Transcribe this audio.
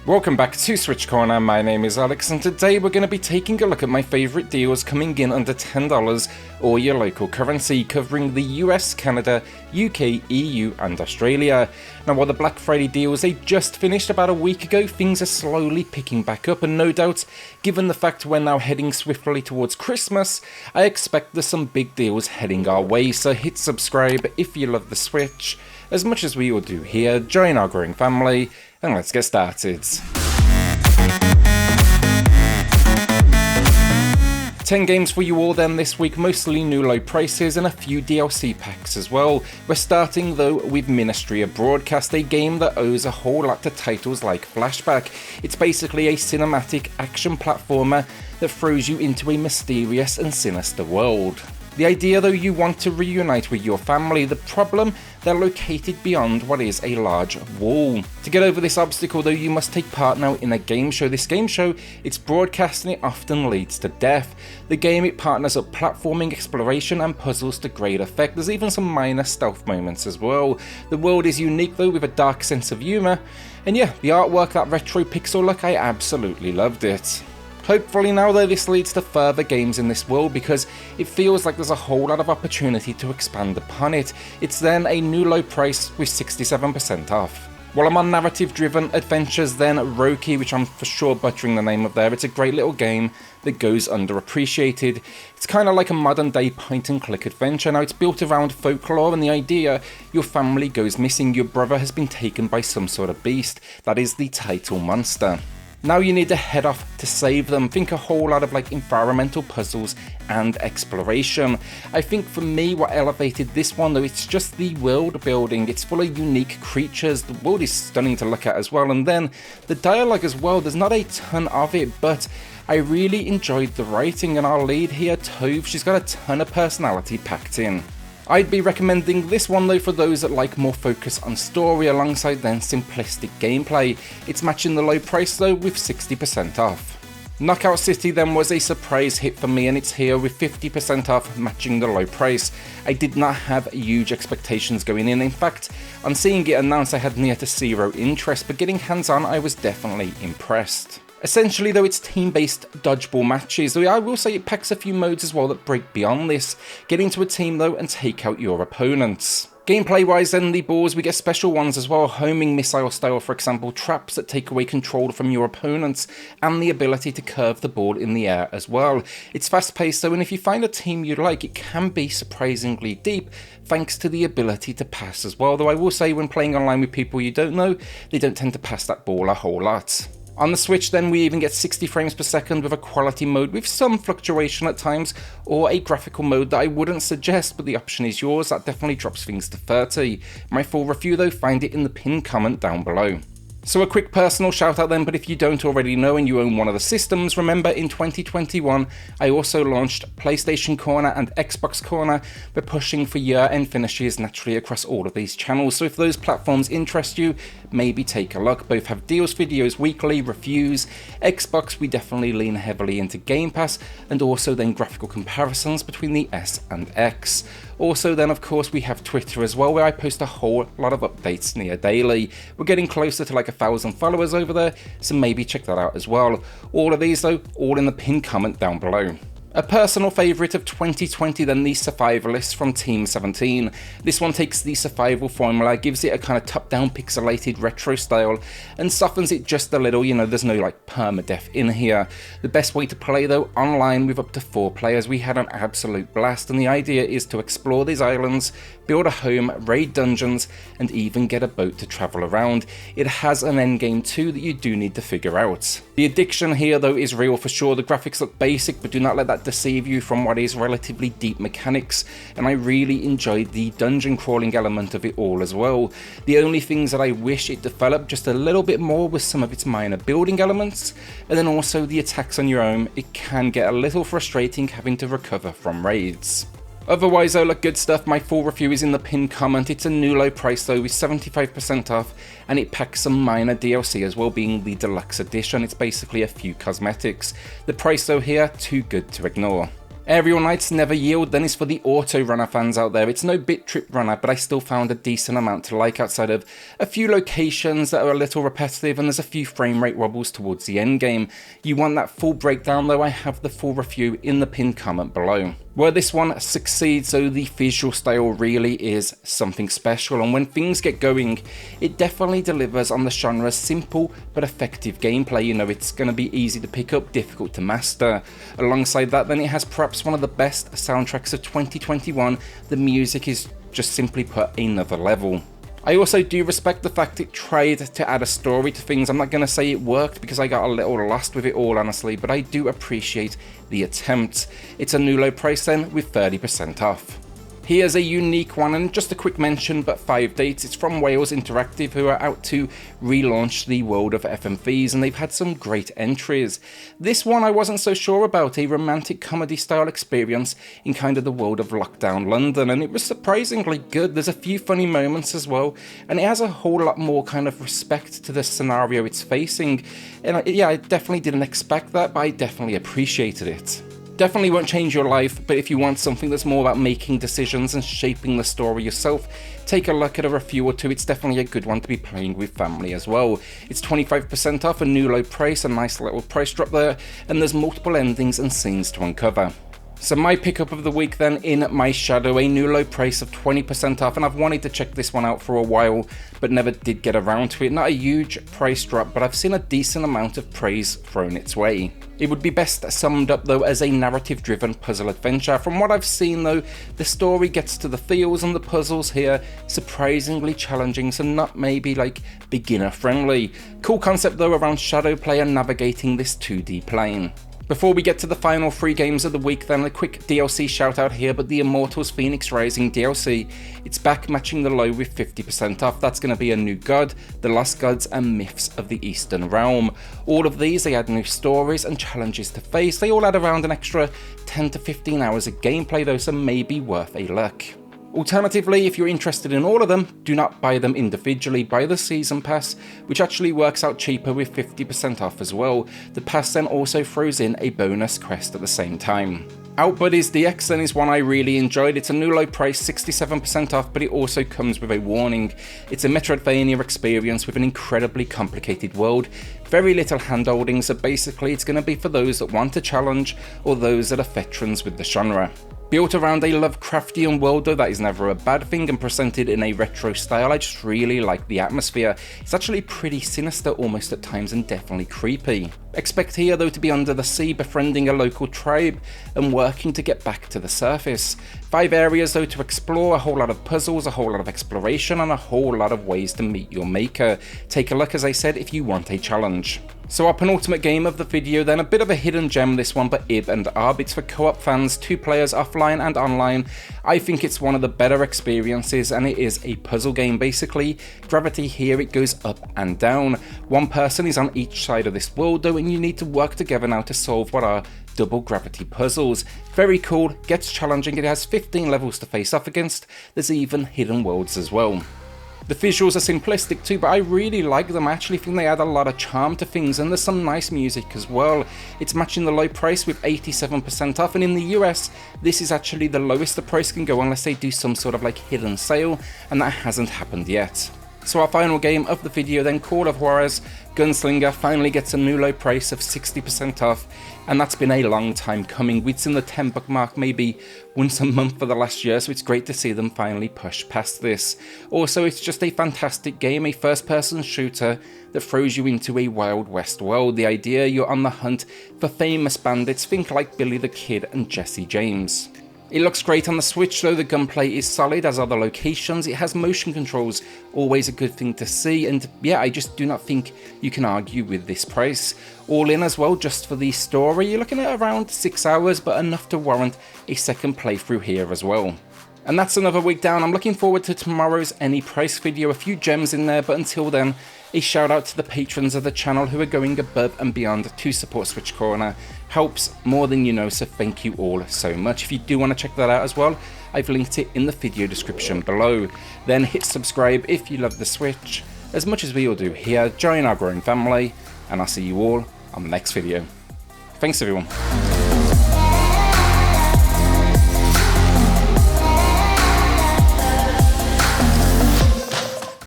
Welcome back to SwitchCorner, my name is Alex and today we're going to be taking a look at my favourite deals coming in under $10 or your local currency, covering the US, Canada, UK, EU and Australia. Now while the Black Friday deals they just finished about a week ago, things are slowly picking back up, and no doubt, given the fact we're now heading swiftly towards Christmas, I expect there's some big deals heading our way, so hit subscribe if you love the Switch, as much as we all do here, join our growing family, and let's get started. 10 games for you all then this week, mostly new low prices and a few DLC packs as well. We're starting though with Ministry of Broadcast, a game that owes a whole lot to titles like Flashback. It's basically a cinematic action platformer that throws you into a mysterious and sinister world. The idea though, you want to reunite with your family. The problem, they're located beyond what is a large wall. To get over this obstacle though, you must take part now in a game show. This game show, it's broadcast and it often leads to death. The game, it partners up platforming, exploration and puzzles to great effect. There's even some minor stealth moments as well. The world is unique though, with a dark sense of humour. And yeah, the artwork, that retro pixel look, I absolutely loved it. Hopefully now though this leads to further games in this world, because it feels like there's a whole lot of opportunity to expand upon it. It's then a new low price with 67% off. While I'm on narrative driven adventures then, Roki, which I'm for sure butchering the name of there, it's a great little game that goes underappreciated. It's kind of like a modern day point and click adventure. Now it's built around folklore and the idea your family goes missing, your brother has been taken by some sort of beast, that is the title monster. Now you need to head off to save them. Think a whole lot of like environmental puzzles and exploration. I think for me what elevated this one though, it's just the world building. It's full of unique creatures, the world is stunning to look at as well, and then the dialogue as well, there's not a ton of it, but I really enjoyed the writing, and our lead here, Tove, she's got a ton of personality packed in. I'd be recommending this one though for those that like more focus on story alongside then simplistic gameplay. It's matching the low price though with 60% off. Knockout City then was a surprise hit for me, and it's here with 50% off, matching the low price. I did not have huge expectations going in fact, on seeing it announced I had near to zero interest, but getting hands on I was definitely impressed. Essentially though, it's team-based dodgeball matches, though I will say it packs a few modes as well that break beyond this. Get into a team though and take out your opponents. Gameplay wise then, the balls, we get special ones as well, homing missile style, for example, traps that take away control from your opponents, and the ability to curve the ball in the air as well. It's fast paced though, and if you find a team you like, it can be surprisingly deep, thanks to the ability to pass as well, though I will say when playing online with people you don't know, they don't tend to pass that ball a whole lot. On the Switch then, we even get 60 frames per second with a quality mode with some fluctuation at times, or a graphical mode that I wouldn't suggest, but the option is yours. That definitely drops things to 30. My full review though, find it in the pinned comment down below. So a quick personal shout out then, but if you don't already know and you own one of the systems, remember in 2021 I also launched PlayStation Corner and Xbox Corner. We're pushing for year-end finishes naturally across all of these channels, so if those platforms interest you, maybe take a look. Both have deals videos weekly, reviews. Xbox, we definitely lean heavily into Game Pass, and also then graphical comparisons between the S and X. Also then of course we have Twitter as well, where I post a whole lot of updates near daily. We're getting closer to like 1,000 followers over there, so maybe check that out as well. All of these though, all in the pinned comment down below. A personal favourite of 2020 then, the Survivalists from Team 17. This one takes the survival formula, gives it a kind of top-down pixelated retro style, and softens it just a little. You know, there's no like permadeath in here. The best way to play though, online with up to 4 players. We had an absolute blast, and the idea is to explore these islands, build a home, raid dungeons, and even get a boat to travel around. It has an endgame too that you do need to figure out. The addiction here though is real for sure. The graphics look basic, but do not let that deceive you from what is relatively deep mechanics, and I really enjoyed the dungeon crawling element of it all as well. The only things that I wish it developed just a little bit more was some of its minor building elements, and then also the attacks on your own. It can get a little frustrating having to recover from raids. Otherwise though, look, good stuff. My full review is in the pinned comment. It's a new low price though with 75% off, and it packs some minor DLC as well, being the Deluxe edition. It's basically a few cosmetics. The price though here, too good to ignore. Aerial Knights Never Yield then is for the auto runner fans out there. It's no bit trip runner, but I still found a decent amount to like outside of a few locations that are a little repetitive, and there's a few frame rate wobbles towards the end game. You want that full breakdown though, I have the full review in the pinned comment below. Where this one succeeds though, the visual style really is something special, and when things get going, it definitely delivers on the genre's simple but effective gameplay. You know, it's going to be easy to pick up, difficult to master. Alongside that then, it has perhaps one of the best soundtracks of 2021. The music is just simply put another level. I also do respect the fact it tried to add a story to things. I'm not going to say it worked because I got a little lost with it all honestly, but I do appreciate the attempt. It's a new low price then with 30% off. Here's a unique one, and just a quick mention, but 5 dates. It's from Wales Interactive, who are out to relaunch the world of FMVs, and they've had some great entries. This one I wasn't so sure about, a romantic comedy style experience in kind of the world of lockdown London, and it was surprisingly good. There's a few funny moments as well, and it has a whole lot more kind of respect to the scenario it's facing. And yeah, I definitely didn't expect that, but I definitely appreciated it. Definitely won't change your life, but if you want something that's more about making decisions and shaping the story yourself, take a look at a review or two. It's definitely a good one to be playing with family as well. It's 25% off, a new low price, a nice little price drop there, and there's multiple endings and scenes to uncover. So my pickup of the week then, In My Shadow, a new low price of 20% off, and I've wanted to check this one out for a while, but never did get around to it. Not a huge price drop, but I've seen a decent amount of praise thrown its way. It would be best summed up though as a narrative-driven puzzle adventure. From what I've seen though, the story gets to the feels and the puzzles here surprisingly challenging, so not maybe like beginner friendly. Cool concept though around shadow play and navigating this 2D plane. Before we get to the final 3 games of the week then, a quick DLC shout out here, but the Immortals Fenyx Rising DLC, it's back matching the low with 50% off. That's going to be a new god, the lost gods and myths of the Eastern Realm. All of these, they add new stories and challenges to face. They all add around an extra 10 to 15 hours of gameplay though, so maybe worth a look. Alternatively, if you're interested in all of them, do not buy them individually, buy the season pass, which actually works out cheaper with 50% off as well. The pass then also throws in a bonus quest at the same time. Outbuddies DX then is one I really enjoyed. It's a new low price, 67% off, but it also comes with a warning. It's a Metroidvania experience with an incredibly complicated world, very little handholding, so basically it's going to be for those that want a challenge or those that are veterans with the genre. Built around a Lovecraftian world though, that is never a bad thing, and presented in a retro style. I just really like the atmosphere. It's actually pretty sinister almost at times and definitely creepy. Expect here though to be under the sea, befriending a local tribe and working to get back to the surface. 5 areas though to explore, a whole lot of puzzles, a whole lot of exploration, and a whole lot of ways to meet your maker. Take a look, as I said, if you want a challenge. So our penultimate game of the video then, a bit of a hidden gem this one, but Ibb Obb. It's for co-op fans, 2 players offline and online. I think it's one of the better experiences, and it is a puzzle game basically. Gravity here, it goes up and down. One person is on each side of this world though, and you need to work together now to solve what are double gravity puzzles. Very cool, gets challenging. It has 15 levels to face off against. There's even hidden worlds as well. The visuals are simplistic too, but I really like them. I actually think they add a lot of charm to things, and there's some nice music as well. It's matching the low price with 87% off, and in the US, this is actually the lowest the price can go unless they do some sort of like hidden sale, and that hasn't happened yet. So our final game of the video then, Call of Juarez, Gunslinger, finally gets a new low price of 60% off, and that's been a long time coming. We'd seen the $10 mark maybe once a month for the last year, so it's great to see them finally push past this. Also, it's just a fantastic game, a first-person shooter that throws you into a Wild West world. The idea, you're on the hunt for famous bandits, think like Billy the Kid and Jesse James. It looks great on the Switch though, the gunplay is solid as are the locations, it has motion controls, always a good thing to see, and yeah, I just do not think you can argue with this price. All in as well, just for the story, you're looking at around 6 hours, but enough to warrant a second playthrough here as well. And that's another week down. I'm looking forward to tomorrow's Any Price video, a few gems in there, but until then, a shout out to the patrons of the channel who are going above and beyond to support SwitchCorner. Helps more than you know, so thank you all so much. If you do want to check that out as well, I've linked it in the video description below. Then hit subscribe if you love the Switch, as much as we all do here. Join our growing family, and I'll see you all on the next video. Thanks everyone.